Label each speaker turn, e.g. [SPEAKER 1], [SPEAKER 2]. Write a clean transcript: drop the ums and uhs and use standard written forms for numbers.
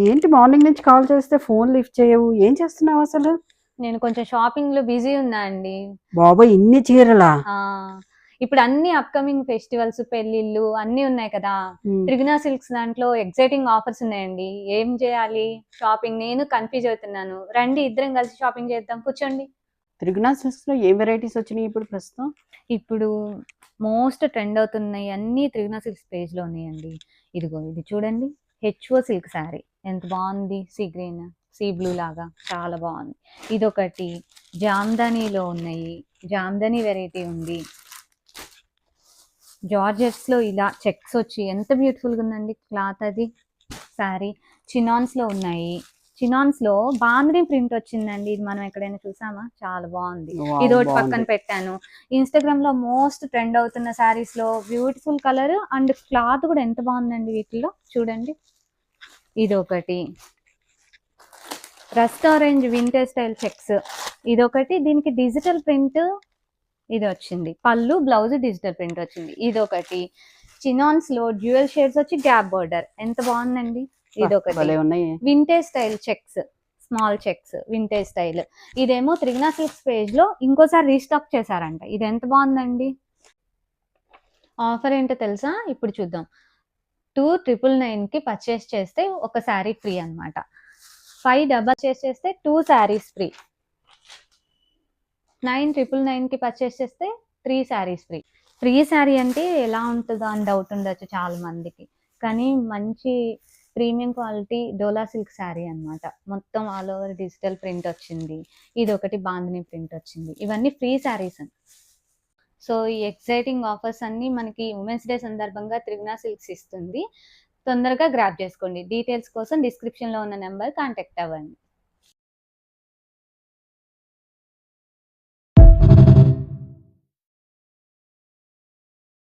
[SPEAKER 1] ఏంటి మార్నింగ్ నుంచి కాల్ చేస్తే ఫోన్ లిఫ్ట్ చేయవు? ఏం చేస్తున్నావు అసలు?
[SPEAKER 2] నేను కొంచెం షాపింగ్‌లో బిజీ ఉన్నా అండి.
[SPEAKER 1] బాబోయ్! ఇన్ని చీరలా?
[SPEAKER 2] ఆ! ఇప్పుడు అన్ని అప్‌కమింగ్ ఫెస్టివల్స్, పెళ్ళిళ్ళు అన్నీ ఉన్నాయి కదా!
[SPEAKER 1] హ్మ్.
[SPEAKER 2] త్రిగుణ సిల్క్స్ దాంట్లో ఎక్సైటింగ్ ఆఫర్స్ ఉన్నాయండి. ఏం చేయాలి? షాపింగ్ నేను కన్‌ఫ్యూజ్ అవుతున్నాను. రండి ఇద్దరం కలిసి షాపింగ్ చేద్దాం. కూర్చోండి.
[SPEAKER 1] త్రిగుణ సిల్క్స్‌లో ఏం వెరైటీస్ వచ్చినాయి ఇప్పుడు ప్రస్తుతం?
[SPEAKER 2] ఇప్పుడు మోస్ట్ ట్రెండ్ అవుతున్నాయి అన్నీ త్రిగుణ సిల్క్స్ పేజ్‌లో ఉన్నాయండి. ఇదిగో ఇది చూడండి. హెచ్‌ఓ సిల్క్ శారీ ఎంత బావుంది. సీ గ్రీన్, సీ బ్లూ లాగా చాలా బావుంది. ఇదొకటి జామ్దానీలో ఉన్నాయి. జామ్దానీ వెరైటీ ఉంది. జార్జెట్స్‌లో ఇలా చెక్స్ వచ్చి ఎంత బ్యూటిఫుల్‌గా ఉందండి క్లాత్ అది. శారీ చినాన్స్‌లో ఉన్నాయి. చినాన్స్‌లో బాందిని ప్రింట్ వచ్చిందండి. ఇది మనం ఎక్కడైనా చూసామా? చాలా బాగుంది.
[SPEAKER 1] వావ్!
[SPEAKER 2] ఇదోటి పక్కన
[SPEAKER 1] బావుంది.
[SPEAKER 2] పెట్టాను. ఇన్‌స్టాగ్రామ్‌లో మోస్ట్ ట్రెండ్ అవుతున్న శారీస్‌లో బ్యూటిఫుల్ కలర్ అండ్ క్లాత్ కూడా ఎంత బాగుందండి వీటిలో చూడండి. ఇదొకటి rust orange vintage style checks. ఇదొకటి దీనికి డిజిటల్ ప్రింట్ ఇది వచ్చింది. పళ్ళు బ్లౌజ్ డిజిటల్ ప్రింట్ వచ్చింది. ఇదొకటి చినాన్స్ లో డ్యూయల్ షేడ్స్ వచ్చి గ్యాప్ బోర్డర్ ఎంత బాగుందండి. ఇదొకటి
[SPEAKER 1] భలే ఉన్నాయి.
[SPEAKER 2] Vintage style checks, small checks vintage style. ఇదేమో త్రిగుణ సిల్క్స్ పేజ్ లో ఇంకోసారి రీస్టాక్ చేశారంట. ఇది ఎంత బాగుందండి. ఆఫర్ ఏంటో తెలుసా? ఇప్పుడు చూద్దాం. 2,999 కి పర్చేస్ చేస్తే ఒక శారీ ఫ్రీ అనమాట. 5 చేస్తే 2 శారీస్ ఫ్రీ. 9,999 కి పర్చేస్ చేస్తే 3 శారీస్ ఫ్రీ. ఫ్రీ శారీ అంటే ఎలా ఉంటుందో అని డౌట్ ఉండొచ్చు చాలా మందికి. కానీ మంచి ప్రీమియం క్వాలిటీ డోలా సిల్క్ శారీ అనమాట. మొత్తం ఆల్ ఓవర్ డిజిటల్ ప్రింట్ వచ్చింది. ఇది ఒకటి బాందిని ప్రింట్ వచ్చింది. ఇవన్నీ ఫ్రీ శారీస్ అండి. సో ఈ ఎక్సైటింగ్ ఆఫర్స్ అన్ని మనకి ఉమెన్స్ డే సందర్భంగా త్రిగుణ సిల్క్స్ ఇస్తుంది. తొందరగా గ్రాప్ చేసుకోండి. డీటెయిల్స్ కోసం డిస్క్రిప్షన్ లో ఉన్న నెంబర్ కాంటాక్ట్ అవ్వండి.